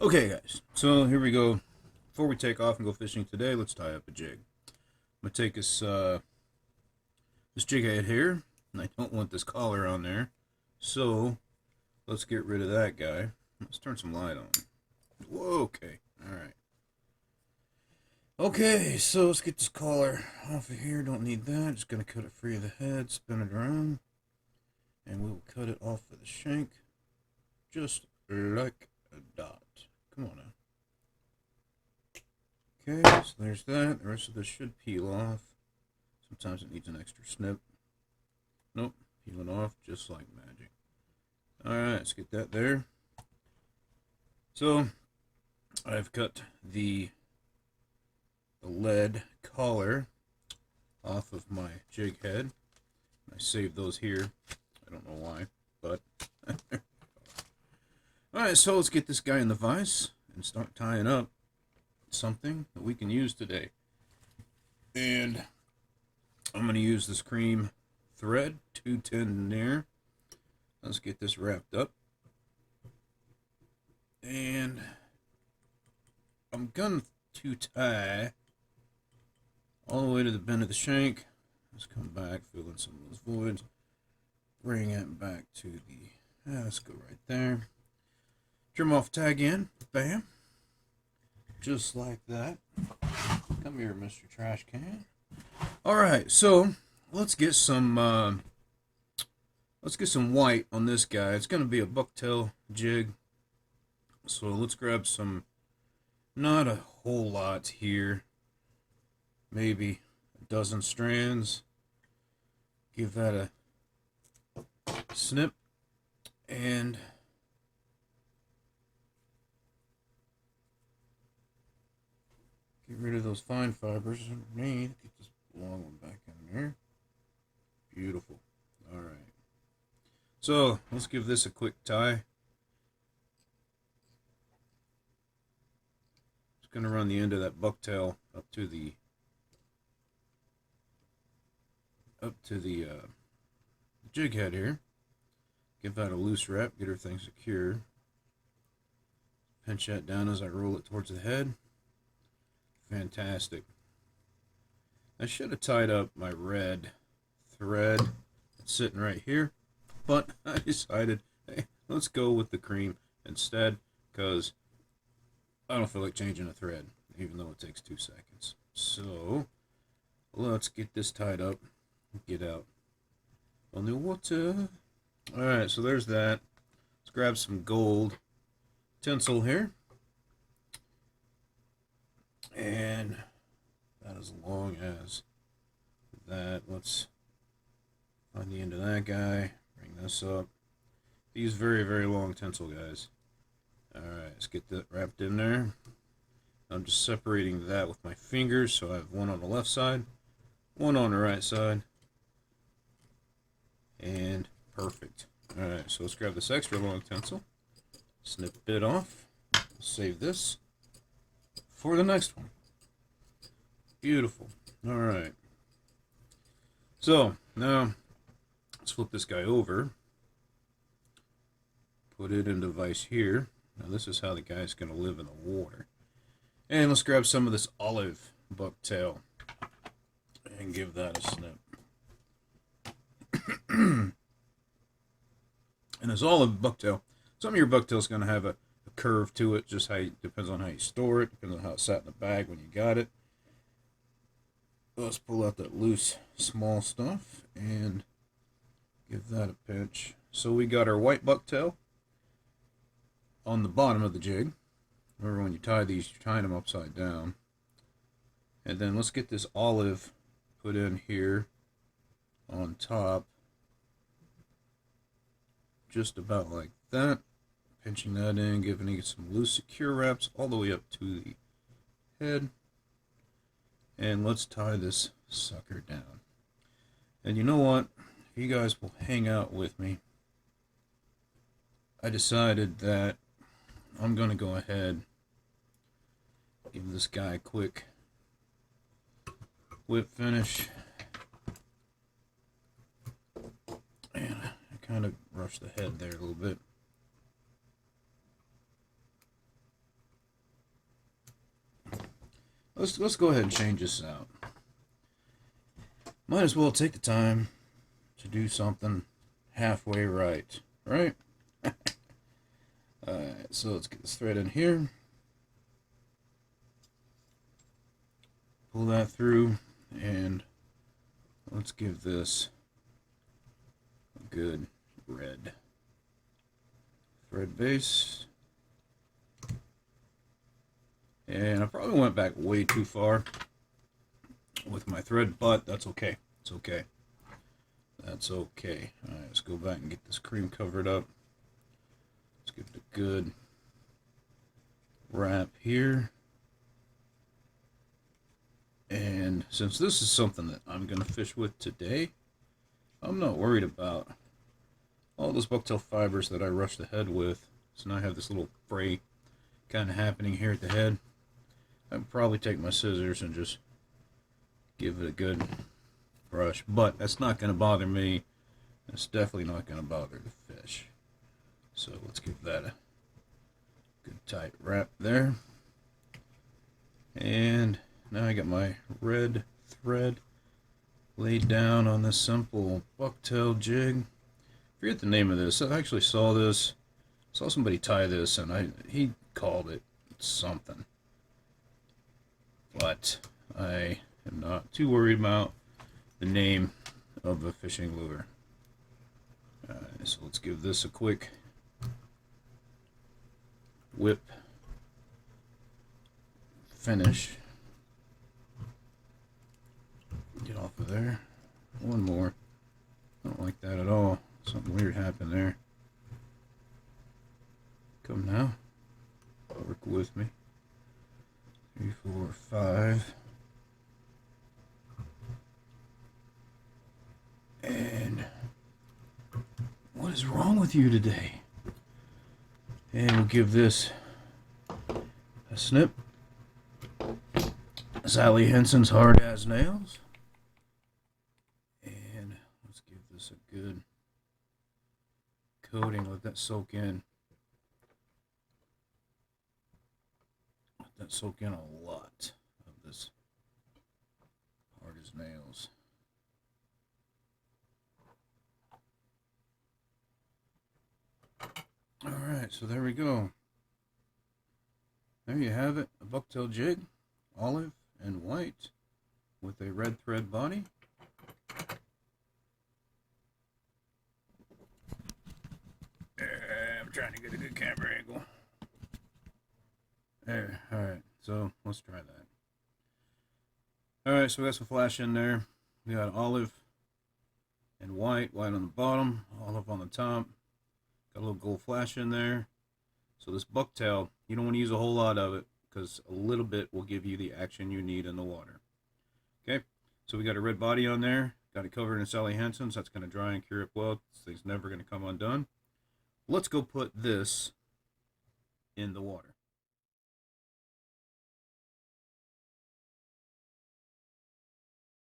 Okay, guys, so here we go. Before we take off and go fishing today, let's tie up a jig. I'm going to take this jig head here, and I don't want this collar on there, so let's get rid of that guy. Let's turn some light on. Whoa, okay, alright. Okay, so let's get this collar off of here. Don't need that. Just going to cut it free of the head, spin it around, and we'll cut it off of the shank, just like a dot. Come on now. Okay, so there's that. The rest of this should peel off. Sometimes it needs an extra snip. Nope, peeling off just like magic. Alright, let's get that there. So, I've cut the lead collar off of my jig head. I saved those here. I don't know why, but... Alright, so let's get this guy in the vise and start tying up something that we can use today. And I'm going to use this cream thread, 210 there. Let's get this wrapped up. And I'm going to tie all the way to the bend of the shank. Let's come back, fill in some of those voids. Bring it back to the, let's go right there. Trim off tag in, bam. Just like that. Come here, Mr. Trash Can. Alright, so let's get some white on this guy. It's gonna be a bucktail jig. So let's grab some, not a whole lot here. Maybe a dozen strands. Give that a snip and get rid of those fine fibers underneath. Get this long one back in there. Beautiful. Alright. So, let's give this a quick tie. Just going to run the end of that bucktail up to the jig head here. Give that a loose wrap, get everything secure. Pinch that down as I roll it towards the head. Fantastic. I should have tied up my red thread that's sitting right here, but I decided, hey, let's go with the cream instead, because I don't feel like changing a thread, even though it takes 2 seconds. So, let's get this tied up and get out on the water. Alright, so there's that. Let's grab some gold tinsel here. And that as long as that. Let's find the end of that guy. Bring this up. These very, very long tinsel guys. Alright, let's get that wrapped in there. I'm just separating that with my fingers, so I have one on the left side, one on the right side, and perfect. Alright, so let's grab this extra long tinsel, snip it off, save this for the next one. Beautiful. Alright. So, now, let's flip this guy over. Put it in the vise here. Now this is how the guy's going to live in the water. And let's grab some of this olive bucktail and give that a snip. And this olive bucktail, some of your bucktail is going to have a curve to it, just depends on how you store it, depends on how it sat in the bag when you got it. Let's pull out that loose small stuff and give that a pinch. So we got our white bucktail on the bottom of the jig. Remember, when you tie these, you're tying them upside down. And then let's get this olive put in here on top, just about like that. Pinching that in, giving it some loose secure wraps all the way up to the head. And let's tie this sucker down. And you know what? If you guys will hang out with me, I decided that I'm going to go ahead, give this guy a quick whip finish. And I kind of rushed the head there a little bit. let's go ahead and change this out. Might as well take the time to do something halfway right, right? Alright, so let's get this thread in here. Pull that through, and let's give this a good red thread base. And I probably went back way too far with my thread, but that's okay. It's okay. That's okay. Alright, let's go back and get this cream covered up. Let's give it a good wrap here. And since this is something that I'm going to fish with today, I'm not worried about all those bucktail fibers that I rushed ahead with. So now I have this little fray kind of happening here at the head. I'd probably take my scissors and just give it a good brush, but that's not going to bother me. It's definitely not going to bother the fish. So let's give that a good tight wrap there. And now I got my red thread laid down on this simple bucktail jig. I forget the name of this. I actually saw somebody tie this, and he called it something. But I am not too worried about the name of the fishing lure. So let's give this a quick whip finish. Get off of there. One more. I don't like that at all. Something weird happened there. Come now. Work with me. 3, 4, 5. And what is wrong with you today? And we'll give this a snip. Sally Henson's hard as nails. And let's give this a good coating. Let that soak in. Let that soak in a lot of this hard as nails. Alright, so there we go. There you have it, a bucktail jig, olive and white, with a red thread body. I'm trying to get a good camera angle. There, alright, so let's try that. Alright, so we got some flash in there. We got olive and white on the bottom, olive on the top. Got a little gold flash in there. So this bucktail, you don't want to use a whole lot of it, because a little bit will give you the action you need in the water. Okay, so we got a red body on there. Got it covered in Sally Henson's. That's going to dry and cure up well. This thing's never going to come undone. Let's go put this in the water.